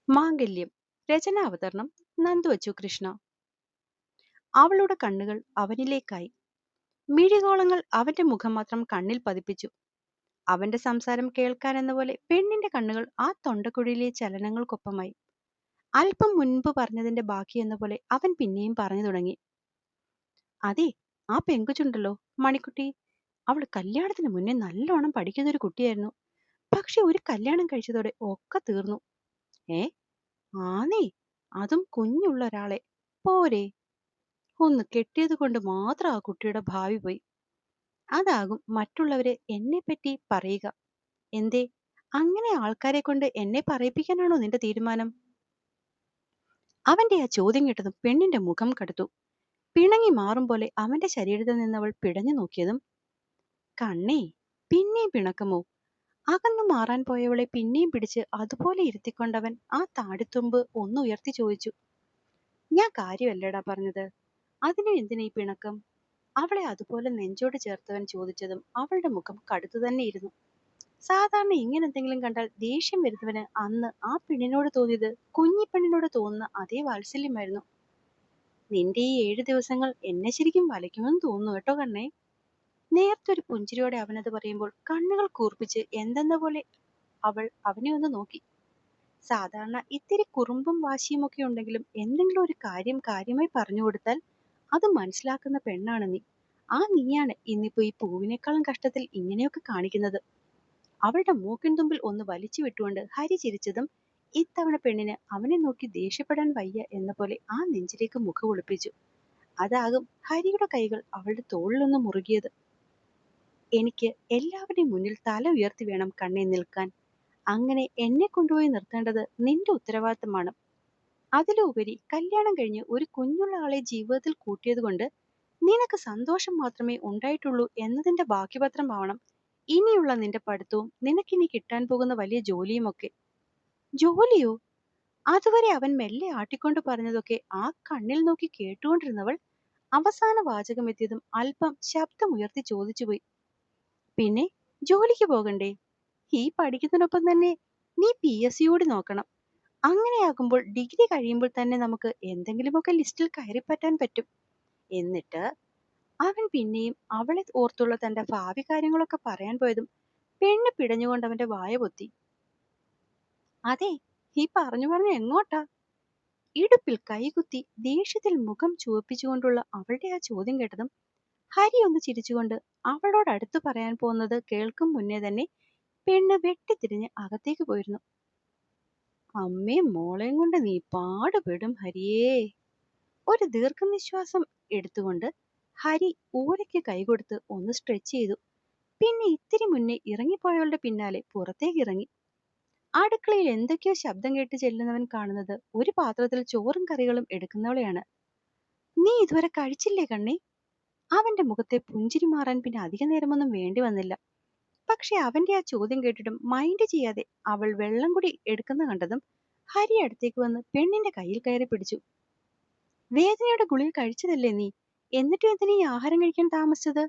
മാംഗല്യം. രചനാവതരണം നന്ദുവച്ചു കൃഷ്ണ. അവളുടെ കണ്ണുകൾ അവനിലേക്കായി. മിഴിഗോളങ്ങൾ അവന്റെ മുഖം മാത്രം കണ്ണിൽ പതിപ്പിച്ചു. അവന്റെ സംസാരം കേൾക്കാനെന്ന പോലെ പെണ്ണിന്റെ കണ്ണുകൾ ആ തൊണ്ടക്കുഴിയിലെ ചലനങ്ങൾക്കൊപ്പമായി. അല്പം മുൻപ് പറഞ്ഞതിന്റെ ബാക്കി എന്ന പോലെ അവൻ പിന്നെയും പറഞ്ഞു തുടങ്ങി. അതെ, ആ പെങ്കുച്ചുണ്ടല്ലോ, മണിക്കുട്ടി, അവൾ കല്യാണത്തിന് മുന്നേ നല്ലോണം പഠിക്കുന്നൊരു കുട്ടിയായിരുന്നു. പക്ഷെ ഒരു കല്യാണം കഴിച്ചതോടെ ഒക്കെ തീർന്നു. ഏ, ആന്നേ, അതും കുഞ്ഞുള്ള ഒരാളെ. പോരെ, ഒന്ന് കെട്ടിയത് കൊണ്ട് മാത്രം ആ കുട്ടിയുടെ ഭാവി പോയി. അതാകും മറ്റുള്ളവരെ എന്നെപ്പറ്റി പറയുക. എന്തേ, അങ്ങനെ ആൾക്കാരെ കൊണ്ട് എന്നെ പറയിപ്പിക്കാനാണോ നിന്റെ തീരുമാനം? അവന്റെ ആ ചോദ്യം കേട്ടതും പെണ്ണിന്റെ മുഖം കടുത്തു. പിണങ്ങി മാറും പോലെ അവന്റെ ശരീരത്തിൽ നിന്നവൾ പിടഞ്ഞു നോക്കിയതും, കണ്ണേ, പിന്നെയും പിണക്കമോ? അകന്നു മാറാൻ പോയവളെ പിന്നെയും പിടിച്ച് അതുപോലെ ഇരുത്തിക്കൊണ്ടവൻ ആ താടിത്തുമ്പ് ഒന്ന് ഉയർത്തി ചോദിച്ചു. ഞാൻ കാര്യമല്ലേടാ പറഞ്ഞത്, അതിനും എന്തിനാ ഈ പിണക്കം? അവളെ അതുപോലെ നെഞ്ചോട് ചേർത്തവൻ ചോദിച്ചതും അവളുടെ മുഖം കടുത്തു തന്നെയിരുന്നു. സാധാരണ ഇങ്ങനെ എന്തെങ്കിലും കണ്ടാൽ ദേഷ്യം വരുന്നവന് അന്ന് ആ പെണ്ണിനോട് തോന്നിയത് കുഞ്ഞിപ്പെണ്ണിനോട് തോന്നുന്ന അതേ വാത്സല്യമായിരുന്നു. നിന്റെ ഈ 7 ദിവസങ്ങൾ എന്നെ ശരിക്കും വലയ്ക്കുമെന്ന് തോന്നുന്നു കേട്ടോ കണ്ണേ. നേർത്തൊരു പുഞ്ചിരിയോടെ അവനത് പറയുമ്പോൾ കണ്ണുകൾ കൂർപ്പിച്ച് എന്തെന്ന പോലെ അവൾ അവനെ ഒന്ന് നോക്കി. സാധാരണ ഇത്തിരി കുറുമ്പും വാശിയും ഒക്കെ ഉണ്ടെങ്കിലും എന്തെങ്കിലും ഒരു കാര്യം കാര്യമായി പറഞ്ഞു കൊടുത്താൽ അത് മനസ്സിലാക്കുന്ന പെണ്ണാണ് നീ. ആ നീയാണ് ഇന്നിപ്പോ ഈ പൂവിനേക്കാളും കഷ്ടത്തിൽ ഇങ്ങനെയൊക്കെ കാണിക്കുന്നത്. അവളുടെ മൂക്കിൻ തുമ്പിൽ ഒന്ന് വലിച്ചു വിട്ടുകൊണ്ട് ഹരി ചിരിച്ചതും ഇത്തവണ പെണ്ണിന് അവനെ നോക്കി ദേഷ്യപ്പെടാൻ വയ്യ എന്ന പോലെ ആ നെഞ്ചിലേക്ക് മുഖം ഒളിപ്പിച്ചു. അതാകും ഹരിയുടെ കൈകൾ അവളുടെ തോളിലൊന്ന് മുറുകിയത്. എനിക്ക് എല്ലാവരുടെയും മുന്നിൽ തല ഉയർത്തി വേണം കണ്ണേ നിൽക്കാൻ. അങ്ങനെ എന്നെ കൊണ്ടുപോയി നിർത്തേണ്ടത് നിന്റെ ഉത്തരവാദിത്തമാണ്. അതിലുപരി കല്യാണം കഴിഞ്ഞ് ഒരു കുഞ്ഞുള്ള ആളെ ജീവിതത്തിൽ കൂട്ടിയത് കൊണ്ട് നിനക്ക് സന്തോഷം മാത്രമേ ഉണ്ടായിട്ടുള്ളൂ എന്നതിന്റെ ബാക്കിപത്രമാവണം ഇനിയുള്ള നിന്റെ പഠിത്തവും നിനക്കിനി കിട്ടാൻ പോകുന്ന വലിയ ജോലിയുമൊക്കെ. ജോലിയോ? അതുവരെ അവൻ മെല്ലെ ആട്ടിക്കൊണ്ട് പറഞ്ഞതൊക്കെ ആ കണ്ണിൽ നോക്കി കേട്ടുകൊണ്ടിരുന്നവൾ അവസാന വാചകം എത്തിയതും അല്പം ശബ്ദമുയർത്തി ചോദിച്ചുപോയി. പിന്നെ ജോലിക്ക് പോകണ്ടേ? ഈ പഠിക്കുന്നതിനൊപ്പം തന്നെ നീ PSC കൂടി നോക്കണം. അങ്ങനെയാകുമ്പോൾ ഡിഗ്രി കഴിയുമ്പോൾ തന്നെ നമുക്ക് എന്തെങ്കിലുമൊക്കെ ലിസ്റ്റിൽ കയറിപ്പറ്റാൻ പറ്റും. എന്നിട്ട് അവൻ പിന്നെയും അവളെ ഓർത്തുള്ള തന്റെ ഭാവി കാര്യങ്ങളൊക്കെ പറയാൻ പോയതും പെണ്ണ് പിടഞ്ഞുകൊണ്ട് അവന്റെ വായ പൊത്തി. അതെ, ഈ പറഞ്ഞു പറഞ്ഞു എങ്ങോട്ടാ? ഇടുപ്പിൽ കൈകുത്തി ദേഷ്യത്തിൽ മുഖം ചുവപ്പിച്ചുകൊണ്ടുള്ള അവളുടെ ആ ചോദ്യം കേട്ടതും ഹരി ഒന്ന് ചിരിച്ചുകൊണ്ട് അവളോട് അടുത്തു പറയാൻ പോകുന്നത് കേൾക്കും മുന്നേ തന്നെ പെണ്ണ് വെട്ടിത്തിരിഞ്ഞ് അകത്തേക്ക് പോയിരുന്നു. അമ്മേ മോളെയും കൊണ്ട് നീ പാടുപെടും ഹരിയേ. ഒരു ദീർഘനിശ്വാസം എടുത്തുകൊണ്ട് ഹരി ഊരയ്ക്ക് കൈകൊടുത്ത് ഒന്ന് സ്ട്രെച്ച് ചെയ്തു. പിന്നെ ഇത്തിരി മുന്നേ ഇറങ്ങിപ്പോയവളുടെ പിന്നാലെ പുറത്തേക്ക് ഇറങ്ങി. അടുക്കളയിൽ എന്തൊക്കെയോ ശബ്ദം കേട്ട് ചെല്ലുന്നവൻ കാണുന്നത് ഒരു പാത്രത്തിൽ ചോറും കറികളും എടുക്കുന്നവളെയാണ്. നീ ഇതുവരെ കഴിച്ചില്ലേ കണ്ണേ? അവന്റെ മുഖത്തെ പുഞ്ചിരി മാറാൻ പിന്നെ അധിക നേരമൊന്നും വേണ്ടി വന്നില്ല. പക്ഷെ അവന്റെ ആ ചോദ്യം കേട്ടിട്ടും മൈൻഡ് ചെയ്യാതെ അവൾ വെള്ളം കൂടി എടുക്കുന്ന കണ്ടതും ഹരി അടുത്തേക്ക് വന്ന് പെണ്ണിന്റെ കയ്യിൽ കയറി പിടിച്ചു. വേദനയുടെ ഗുളിക കഴിച്ചതല്ലേ നീ? എന്നിട്ടും എന്തിനാ ഈ ആഹാരം കഴിക്കാൻ താമസിച്ചത്?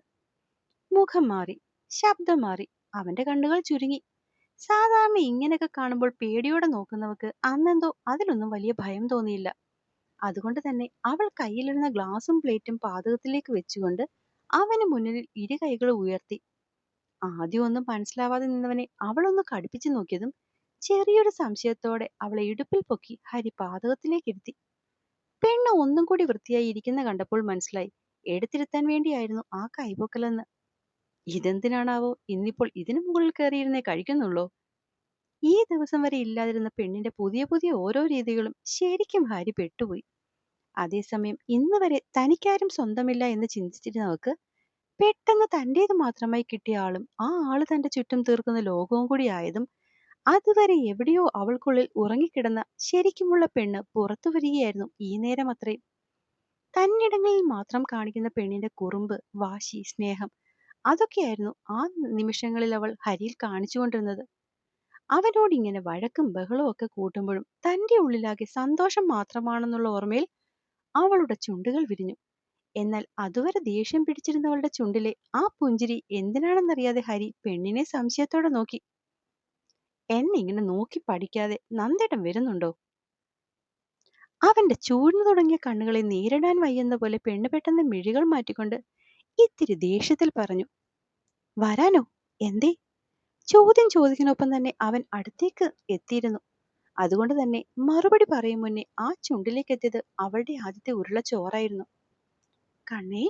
മുഖം മാറി, ശബ്ദം മാറി, അവന്റെ കണ്ണുകൾ ചുരുങ്ങി. സാധാരണ ഇങ്ങനെയൊക്കെ കാണുമ്പോൾ പേടിയോടെ നോക്കുന്നവർക്ക് അന്നെന്തോ അതിലൊന്നും വലിയ ഭയം തോന്നിയില്ല. അതുകൊണ്ട് തന്നെ അവൾ കയ്യിലിരുന്ന ഗ്ലാസും പ്ലേറ്റും പാതകത്തിലേക്ക് വെച്ചുകൊണ്ട് അവന് മുന്നിൽ ഇരു കൈകളും ഉയർത്തി. ആദ്യം ഒന്നും മനസ്സിലാവാതെ നിന്നവനെ അവളൊന്ന് കടുപ്പിച്ചു നോക്കിയതും ചെറിയൊരു സംശയത്തോടെ അവളെ ഇടുപ്പിൽ പൊക്കി ഹരി പാതകത്തിലേക്ക് ഇരുത്തി. പെണ്ണ് ഒന്നും കൂടി വൃത്തിയായി ഇരിക്കുന്ന കണ്ടപ്പോൾ മനസ്സിലായി എടുത്തിരുത്താൻ വേണ്ടിയായിരുന്നു ആ കൈപൊക്കലെന്ന്. ഇതെന്തിനാണാവോ ഇന്നിപ്പോൾ ഇതിനു മുകളിൽ കയറിയിരുന്നേ കഴിക്കുന്നുള്ളോ? ഈ ദിവസം വരെ ഇല്ലാതിരുന്ന പെണ്ണിന്റെ പുതിയ പുതിയ ഓരോ രീതികളും ശരിക്കും ഹരി പെട്ടുപോയി. അതേസമയം ഇന്ന് വരെ തനിക്കാരും സ്വന്തമില്ല എന്ന് ചിന്തിച്ചിരുന്നവർക്ക് പെട്ടെന്ന് തന്റേത് മാത്രമായി കിട്ടിയ ആളും ആ ആള് തന്റെ ചുറ്റും തീർക്കുന്ന ലോകവും കൂടി ആയതും അതുവരെ എവിടെയോ അവൾക്കുള്ളിൽ ഉറങ്ങിക്കിടന്ന ശരിക്കുമുള്ള പെണ്ണ് പുറത്തു വരികയായിരുന്നു ഈ നേരം അത്രയും. തന്നിടങ്ങളിൽ മാത്രം കാണിക്കുന്ന പെണ്ണിന്റെ കുറുമ്പ്, വാശി, സ്നേഹം അതൊക്കെയായിരുന്നു ആ നിമിഷങ്ങളിൽ അവൾ ഹരിയിൽ കാണിച്ചുകൊണ്ടിരുന്നത്. അവനോട് ഇങ്ങനെ വഴക്കും ബഹളവും ഒക്കെ കൂട്ടുമ്പോഴും തന്റെ ഉള്ളിലാകെ സന്തോഷം മാത്രമാണെന്നുള്ള ഓർമ്മയിൽ അവളുടെ ചുണ്ടുകൾ വിരിഞ്ഞു. എന്നാൽ അതുവരെ ദേഷ്യം പിടിച്ചിരുന്നവളുടെ ചുണ്ടിലെ ആ പുഞ്ചിരി എന്തിനാണെന്നറിയാതെ ഹരി പെണ്ണിനെ സംശയത്തോടെ നോക്കി. എന്നെ ഇങ്ങനെ നോക്കി പഠിക്കാതെ നന്ദേട്ടൻ വരുന്നുണ്ടോ? അവന്റെ ചൂഴ്ന്നു തുടങ്ങിയ കണ്ണുകളെ നേരിടാൻ വയ്യെന്ന പോലെ പെണ്ണ് പെട്ടെന്ന് മിഴികൾ മാറ്റിക്കൊണ്ട് ഇത്തിരി ദേഷ്യത്തിൽ പറഞ്ഞു. വരാനോ? എന്തേ? ചോദ്യം ചോദിക്കുന്നൊപ്പം തന്നെ അവൻ അടുത്തേക്ക് എത്തിയിരുന്നു. അതുകൊണ്ട് തന്നെ മറുപടി പറയും മുന്നേ ആ ചുണ്ടിലേക്ക് എത്തിയത് അവളുടെ ആദ്യത്തെ ഉരുള ചോറായിരുന്നു. കണ്ണേ.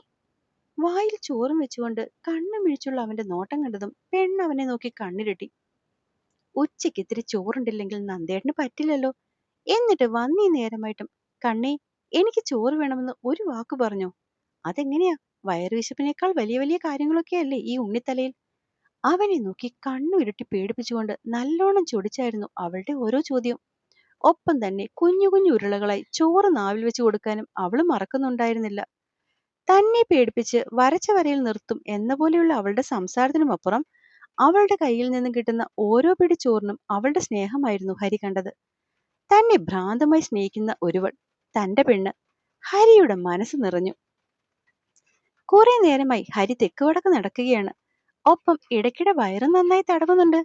വായിൽ ചോറും വെച്ചുകൊണ്ട് കണ്ണു മിഴിച്ചുള്ള അവന്റെ നോട്ടം കണ്ടതും പെണ്ണ് അവനെ നോക്കി കണ്ണിരട്ടി. ഉച്ചയ്ക്ക് ഇത്തിരി ചോറുണ്ടില്ലെങ്കിൽ നന്ദേട്ടന് പറ്റില്ലല്ലോ. എന്നിട്ട് വന്നീ നേരമായിട്ടും കണ്ണേ, എനിക്ക് ചോറ് വേണമെന്ന് ഒരു വാക്ക് പറഞ്ഞോ? അതെങ്ങനെയാ? വയറുവിശപ്പിനേക്കാൾ വലിയ വലിയ കാര്യങ്ങളൊക്കെയല്ലേ ഈ ഉണ്ണിത്തലയിൽ? അവനെ നോക്കി കണ്ണു ഇരുട്ടി പേടിപ്പിച്ചുകൊണ്ട് നല്ലോണം ചൊടിച്ചായിരുന്നു അവളുടെ ഓരോ ചോദ്യവും. ഒപ്പം തന്നെ കുഞ്ഞു കുഞ്ഞു ഉരുളകളായി ചോറ് നാവിൽ വെച്ച് കൊടുക്കാനും അവള് മറക്കുന്നുണ്ടായിരുന്നില്ല. തന്നെ പേടിപ്പിച്ച് വരച്ച വരയിൽ നിർത്തും എന്ന പോലെയുള്ള അവളുടെ സംസാരത്തിനുമപ്പുറം അവളുടെ കയ്യിൽ നിന്നും കിട്ടുന്ന ഓരോ പിടി ചോറിനും അവളുടെ സ്നേഹമായിരുന്നു ഹരി കണ്ടത്. തന്നെ ഭ്രാന്തമായി സ്നേഹിക്കുന്ന ഒരുവൾ, തന്റെ പെണ്ണ്. ഹരിയുടെ മനസ്സ് നിറഞ്ഞു. കുറെ നേരമായി ഹരി തെക്കുവടക്ക് നടക്കുകയാണ്. ഒപ്പം ഇടയ്ക്കിടെ വയറും നന്നായി തടവുന്നുണ്ട്.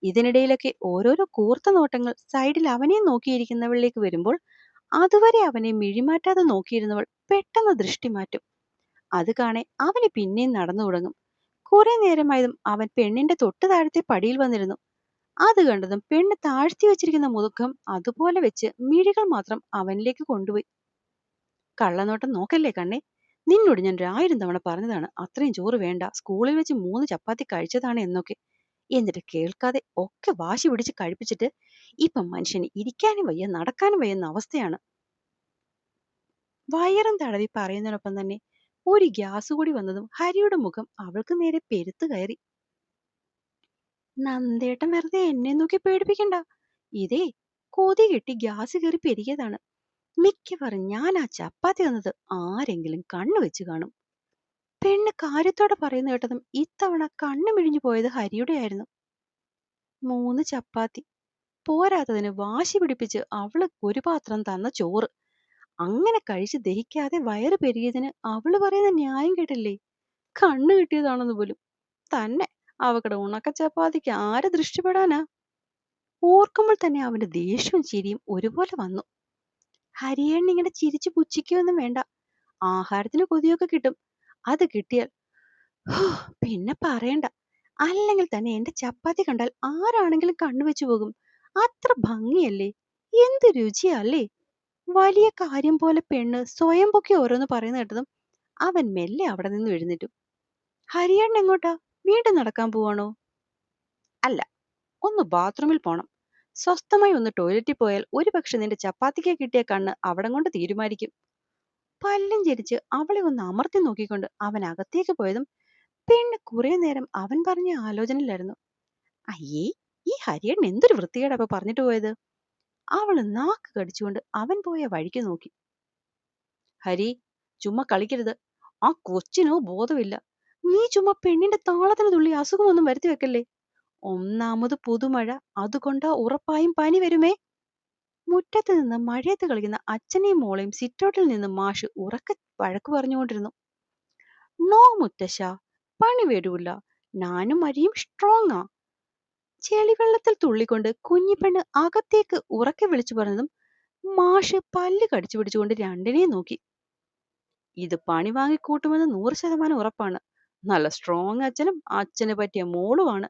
ഇതിനിടയിലൊക്കെ ഓരോരോ കൂർത്ത നോട്ടങ്ങൾ സൈഡിൽ അവനെ നോക്കിയിരിക്കുന്നവളിലേക്ക് വരുമ്പോൾ അതുവരെ അവനെ മിഴിമാറ്റാതെ നോക്കിയിരുന്നവൾ പെട്ടെന്ന് ദൃഷ്ടി മാറ്റും. അത് കാണെ അവന് പിന്നെയും നടന്നു തുടങ്ങും. കുറെ നേരമായതും അവൻ പെണ്ണിന്റെ തൊട്ടു താഴത്തെ പടിയിൽ വന്നിരുന്നു. അത് കണ്ടതും പെണ്ണ് താഴ്ത്തി വെച്ചിരിക്കുന്ന മുഖം അതുപോലെ വെച്ച് മിഴികൾ മാത്രം അവനിലേക്ക് കൊണ്ടുപോയി. കള്ളനോട്ടം നോക്കല്ലേ കണ്ണേ. നിന്നോട് ഞാൻ 1000 തവണ പറഞ്ഞതാണ് അത്രയും ചോറ് വേണ്ട, സ്കൂളിൽ വെച്ച് 3 ചപ്പാത്തി കഴിച്ചതാണ് എന്നൊക്കെ. എന്നിട്ട് കേൾക്കാതെ ഒക്കെ വാശി പിടിച്ച് കഴിപ്പിച്ചിട്ട് ഇപ്പം മനുഷ്യന് ഇരിക്കാനും വയ്യ നടക്കാനും വയ്യെന്ന അവസ്ഥയാണ്. വയറും തടവി പറയുന്നതിനൊപ്പം തന്നെ ഒരു ഗ്യാസ് കൂടി വന്നതും ഹരിയുടെ മുഖം അവൾക്ക് നേരെ പെരുത്തു കയറി. നന്ദേട്ടൻ വെറുതെ എന്നെ നോക്കി പേടിപ്പിക്കണ്ട. ഇതേ കൊതി കെട്ടി ഗ്യാസ് കയറി പെരുകിയതാണ്. മിക്കവാറും ഞാൻ ആ ചപ്പാത്തി തന്നത് ആരെങ്കിലും കണ്ണു വെച്ച് കാണും. പെണ്ണ് കാര്യത്തോടെ പറയുന്ന കേട്ടതും ഇത്തവണ കണ്ണു മിഴിഞ്ഞു പോയത് ഹരിയുടെ ആയിരുന്നു. 3 ചപ്പാത്തി പോരാത്തതിന് വാശി പിടിപ്പിച്ച് അവള് ഒരു പാത്രം തന്ന ചോറ് അങ്ങനെ കഴിച്ച് ദഹിക്കാതെ വയറ് പെരുകിയതിന് അവള് പറയുന്ന ന്യായം കേട്ടില്ലേ? കണ്ണു കിട്ടിയതാണെന്ന് പോലും. തന്നെ അവക്കടെ ഉണക്ക ചപ്പാത്തിക്ക് ആരെ ദൃഷ്ടിപ്പെടാനാ? ഓർക്കുമ്പോൾ തന്നെ അവന്റെ ദേഷ്യവും ചിരിയും ഒരുപോലെ വന്നു. ഹരിയേണ്ണ ഇങ്ങനെ ചിരിച്ചു പുച്ഛിക്കൊന്നും വേണ്ട. ആഹാരത്തിന് കൊതിയൊക്കെ കിട്ടും. അത് കിട്ടിയാൽ പിന്നെ പറയണ്ട. അല്ലെങ്കിൽ തന്നെ എന്റെ ചപ്പാത്തി കണ്ടാൽ ആരാണെങ്കിലും കണ്ണുവെച്ചു പോകും. അത്ര ഭംഗിയല്ലേ? എന്ത് രുചിയല്ലേ? വലിയ കാര്യം പോലെ പെണ്ണ് സ്വയം പൊക്കി ഓരോന്ന് പറയുന്ന കേട്ടതും അവൻ മെല്ലെ അവിടെ നിന്ന് എഴുന്നേറ്റു. ഹരിയേണ്ണ എങ്ങോട്ടാ? വീണ്ടും നടക്കാൻ പോവാണോ? അല്ല, ഒന്ന് ബാത്റൂമിൽ പോണം. സ്വസ്ഥമായി ഒന്ന് ടോയ്ലറ്റിൽ പോയാൽ ഒരുപക്ഷെ നിന്റെ ചപ്പാത്തിക്ക് കിട്ടിയ കണ്ണ് അവിടം കൊണ്ട് തീരുമാനിക്കും. പല്ലും ചിരിച്ച് അവളെ ഒന്ന് അമർത്തി നോക്കിക്കൊണ്ട് അവൻ അകത്തേക്ക് പോയതും പെണ്ണ് കുറെ നേരം അവൻ പറഞ്ഞ ആലോചനയിലായിരുന്നു. അയ്യേ, ഈ ഹരിയേട്ടൻ എന്തൊരു വൃത്തികേടാ അപ്പൊ പറഞ്ഞിട്ട് പോയത്? അവള് നാക്ക് കടിച്ചുകൊണ്ട് അവൻ പോയ വഴിക്ക് നോക്കി. ഹരി, ചുമ്മാ കളിക്കരുത്. ആ കൊച്ചിനോ ബോധമില്ല. നീ ചുമ്മാ പെണ്ണിന്റെ താളത്തിന് തുള്ളി അസുഖമൊന്നും വരുത്തി വെക്കല്ലേ. ഒന്നാമത് പുതുമഴ, അതുകൊണ്ടാ ഉറപ്പായും പനി വരുമേ. മുറ്റത്ത് നിന്ന് മഴയത്ത് കളിക്കുന്ന അച്ഛനെയും മോളെയും സിറ്റൗട്ടിൽ നിന്ന് മാഷ് ഉറക്കെ വഴക്കു പറഞ്ഞുകൊണ്ടിരുന്നു. നോ മുത്തശ്ശ, പണി വരൂല. ഞാനും അരിയും സ്ട്രോങ്ങാ. ചെളിവെള്ളത്തിൽ തുള്ളിക്കൊണ്ട് കുഞ്ഞിപ്പെണ്ണ് അകത്തേക്ക് ഉറക്കെ വിളിച്ചു പറഞ്ഞതും മാഷ് പല്ല് കടിച്ചു പിടിച്ചുകൊണ്ട് രണ്ടിനെയും നോക്കി. ഇത് പണി വാങ്ങിക്കൂട്ടുമെന്ന് 100% ഉറപ്പാണ്. നല്ല സ്ട്രോങ് അച്ഛനും അച്ഛന് പറ്റിയ മോളുമാണ്.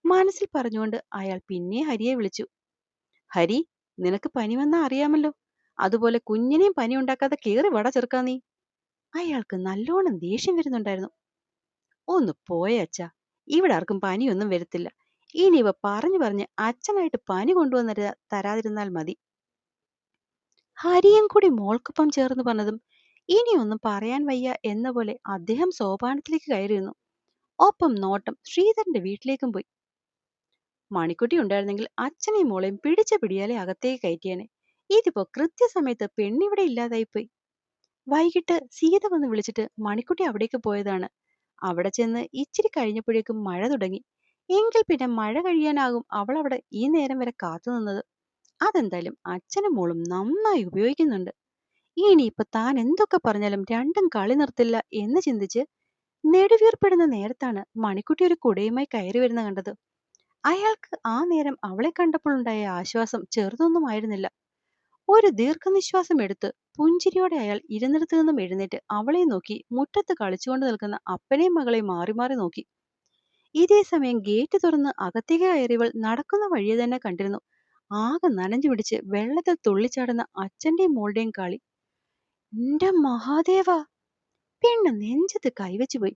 മനസ്സിൽ പറഞ്ഞുകൊണ്ട് അയാൾ പിന്നെ ഹരിയെ വിളിച്ചു. ഹരി, നിനക്ക് പനി വന്നാ അറിയാമല്ലോ. അതുപോലെ കുഞ്ഞിനെയും പനി ഉണ്ടാക്കാതെ കേറി വട ചെറുക്കാ നീ. അയാൾക്ക് നല്ലോണം ദേഷ്യം വരുന്നുണ്ടായിരുന്നു. ഒന്ന് പോയേ അച്ഛാ, ഇവിടെ ആർക്കും പനിയൊന്നും വരത്തില്ല. ഇനി ഇവ പറഞ്ഞു പറഞ്ഞ് അച്ഛനായിട്ട് പനി കൊണ്ടുവന്ന് തരാതിരുന്നാൽ മതി. ഹരിയും കൂടി മോൾക്കൊപ്പം ചേർന്ന് പറഞ്ഞതും ഇനിയൊന്നും പറയാൻ വയ്യ എന്ന പോലെ അദ്ദേഹം സോപാനത്തിലേക്ക് കയറിയിരുന്നു. ഒപ്പം നോട്ടം ശ്രീധരന്റെ വീട്ടിലേക്കും പോയി. മണിക്കുട്ടി ഉണ്ടായിരുന്നെങ്കിൽ അച്ഛനെയും മോളെയും പിടിച്ച പിടിയാലെ അകത്തേക്ക് കയറ്റിയേനെ. ഇതിപ്പോ കൃത്യസമയത്ത് പെണ്ണിവിടെ ഇല്ലാതായിപ്പോയി. വൈകിട്ട് സീത വന്ന് വിളിച്ചിട്ട് മണിക്കുട്ടി അവിടേക്ക് പോയതാണ്. അവിടെ ചെന്ന് ഇച്ചിരി കഴിഞ്ഞപ്പോഴേക്കും മഴ തുടങ്ങി. എങ്കിൽ പിന്നെ മഴ കഴിയാനാകും അവൾ അവിടെ ഈ നേരം വരെ കാത്തു നിന്നത്. അതെന്തായാലും അച്ഛനും മോളും നന്നായി ഉപയോഗിക്കുന്നുണ്ട്. ഇനിയിപ്പൊ താൻ എന്തൊക്കെ പറഞ്ഞാലും രണ്ടും കളി നിർത്തില്ല എന്ന് ചിന്തിച്ച് നെടുവീർപ്പിടുന്ന നേരത്താണ് മണിക്കുട്ടി ഒരു കുടയുമായി കയറി വരുന്ന കണ്ടത്. അയാൾക്ക് ആ നേരം അവളെ കണ്ടപ്പോഴുണ്ടായ ആശ്വാസം ചെറുതൊന്നുമായിരുന്നില്ല. ഒരു ദീർഘനിശ്വാസം എടുത്ത് പുഞ്ചിരിയോടെ അയാൾ ഇരുന്നിടത്തു നിന്നും എഴുന്നേറ്റ് അവളെ നോക്കി മുറ്റത്ത് കളിച്ചുകൊണ്ട് നിൽക്കുന്ന അപ്പനെയും മകളെയും മാറി മാറി നോക്കി. ഇതേ സമയം ഗേറ്റ് തുറന്ന് അകത്തേക്ക് കയറിയവൾ നടക്കുന്ന വഴിയെ തന്നെ കണ്ടിരുന്നു ആകെ നനഞ്ഞു പിടിച്ച് വെള്ളത്തിൽ തുള്ളിച്ചാടുന്ന അച്ഛന്റെയും മോളുടെയും കളി. എന്റെ മഹാദേവ! പെണ്ണ് നെഞ്ചത്ത് കൈവച്ചു പോയി.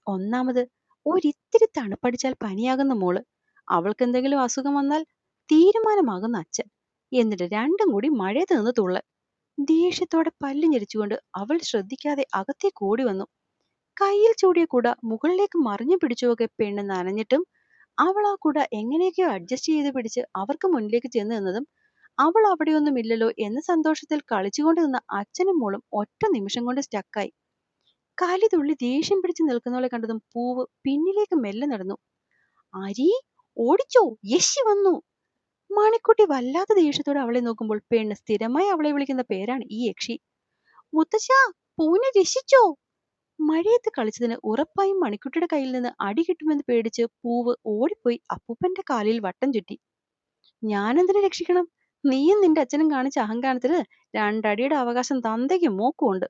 ഒന്നാമത് ഒരിത്തിരി തണുപ്പടിച്ചാൽ പനിയാകുന്ന മോള്, അവൾക്ക് എന്തെങ്കിലും അസുഖം വന്നാൽ തീരുമാനമാകുന്ന അച്ഛൻ, എന്നിട്ട് രണ്ടും കൂടി മഴയത്ത് നിന്ന് തുള്ളൽ. ദേഷ്യത്തോടെ പല്ല് ഞെരിച്ചുകൊണ്ട് അവൾ ശ്രദ്ധിക്കാതെ അകത്തേക്ക് ഓടി വന്നു. കയ്യിൽ ചൂടിയ കുട മുകളിലേക്ക് മറിഞ്ഞു പിടിച്ചുവൊക്കെ പെണ്ണ് നനഞ്ഞിട്ടും അവൾ ആ കുട എങ്ങനെയൊക്കെയോ അഡ്ജസ്റ്റ് ചെയ്ത് പിടിച്ച് അവർക്ക് മുന്നിലേക്ക് ചെന്ന് നിന്നതും അവൾ അവിടെയൊന്നുമില്ലല്ലോ എന്ന സന്തോഷത്തിൽ കളിച്ചുകൊണ്ട് നിന്ന അച്ഛനും മോളും ഒറ്റ നിമിഷം കൊണ്ട് സ്റ്റക്കായി. കാലി തുള്ളി ദേഷ്യം പിടിച്ച് നിൽക്കുന്നവളെ കണ്ടതും പൂവ് പിന്നിലേക്ക് മെല്ലെ നടന്നു. അരി ഓടിച്ചോ, യശി വന്നു! മണിക്കുട്ടി വല്ലാത്ത ദേഷ്യത്തോടെ അവളെ നോക്കുമ്പോൾ പെണ്ണ് സ്ഥിരമായി അവളെ വിളിക്കുന്ന പേരാണ് ഈ യക്ഷി. മുത്തശ്ശാ, പൂവിനെ രക്ഷിച്ചോ! മഴയത്ത് കളിച്ചതിന് ഉറപ്പായും മണിക്കുട്ടിയുടെ കയ്യിൽ നിന്ന് അടി കിട്ടുമെന്ന് പേടിച്ച് പൂവ് ഓടിപ്പോയി അപ്പൂപ്പന്റെ കാലിൽ വട്ടം ചുറ്റി. ഞാനെന്തിനെ രക്ഷിക്കണം? നീയും നിന്റെ അച്ഛനും കാണിച്ച അഹങ്കാരത്തിന് രണ്ടടിയുടെ അവകാശം തന്തയ്ക്കും മോക്കും ഉണ്ട്.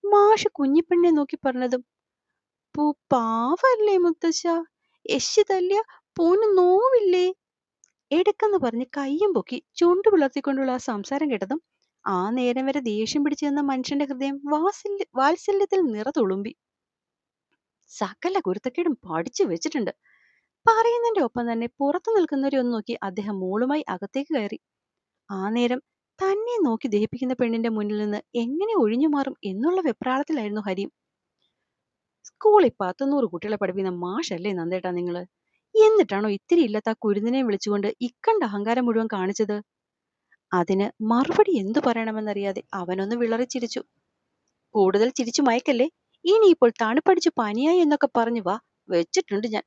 മാഷ് കുഞ്ഞിപ്പെണ്ണിനെ നോക്കി പറഞ്ഞതും പൂ പാവല്ലേ മുത്തശ്ശ, യശി തല്ലിയ പൂന് നോവില്ലേ? എടുക്കെന്ന് പറഞ്ഞ് കയ്യും പൊക്കി ചുണ്ടു പിളർത്തിക്കൊണ്ടുള്ള ആ സംസാരം കേട്ടതും ആ നേരം വരെ ദേഷ്യം പിടിച്ചു നിന്ന മനുഷ്യന്റെ ഹൃദയം വാത്സല്യത്തിൽ നിറതുളുമ്പി. സകല കുരുത്തക്കേടും പഠിച്ചു വെച്ചിട്ടുണ്ട്. പറയുന്നതിന്റെ ഒപ്പം തന്നെ പുറത്തു നിൽക്കുന്നവരെ ഒന്ന് നോക്കി അദ്ദേഹം മോളുമായി അകത്തേക്ക് കയറി. ആ നേരം തന്നെ നോക്കി ദഹിപ്പിക്കുന്ന പെണ്ണിന്റെ മുന്നിൽ നിന്ന് എങ്ങനെ ഒഴിഞ്ഞു മാറും എന്നുള്ള വെപ്രാളത്തിലായിരുന്നു ഹരി. സ്കൂളിൽ 100 കുട്ടികളെ പഠിപ്പിക്കുന്ന മാഷല്ലേ നന്ദേട്ടാ നിങ്ങള്? എന്നിട്ടാണോ ഇത്തിരി ഇല്ലാത്ത ആ കുരുന്നിനെ വിളിച്ചുകൊണ്ട് ഇക്കണ്ട അഹങ്കാരം മുഴുവൻ കാണിച്ചത്? അതിന് മറുപടി എന്തു പറയണമെന്നറിയാതെ അവനൊന്ന് വിളറിച്ചിരിച്ചു. കൂടുതൽ ചിരിച്ചു മയക്കല്ലേ, ഇനിയിപ്പോൾ തണുപ്പടിച്ച് പനിയായി എന്നൊക്കെ പറഞ്ഞു വാ, വെച്ചിട്ടുണ്ട് ഞാൻ.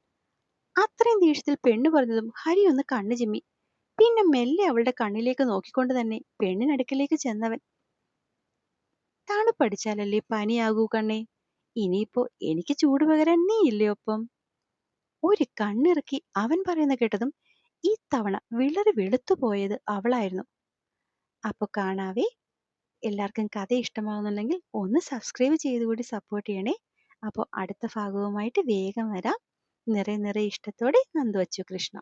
അത്രയും ദേഷ്യത്തിൽ പെണ്ണ് പറഞ്ഞതും ഹരി ഒന്ന് കണ്ണു ചിമ്മി. പിന്നെ മെല്ലെ അവളുടെ കണ്ണിലേക്ക് നോക്കിക്കൊണ്ട് തന്നെ പെണ്ണിനടുക്കിലേക്ക് ചെന്നവൻ. തണുപ്പടിച്ചാലല്ലേ പനിയാകൂ കണ്ണേ, ഇനിയിപ്പോ എനിക്ക് ചൂട് പകരാൻ നീ ഇല്ലേ ഒപ്പം? ഒരു കണ്ണിറുക്കി അവൻ പറയുന്ന കേട്ടതും ഇത്തവണ വിളറി വെളുത്തുപോയത് അവളായിരുന്നു. അപ്പൊ കാണാവേ. എല്ലാവർക്കും കഥ ഇഷ്ടമാവുന്നുണ്ടെങ്കിൽ ഒന്ന് സബ്സ്ക്രൈബ് ചെയ്തുകൂടി സപ്പോർട്ട് ചെയ്യണേ. അപ്പോൾ അടുത്ത ഭാഗവുമായിട്ട് വേഗം വരാം. നിറയെ നിറയെ ഇഷ്ടത്തോടെ നന്ദു അച്ചു കൃഷ്ണ.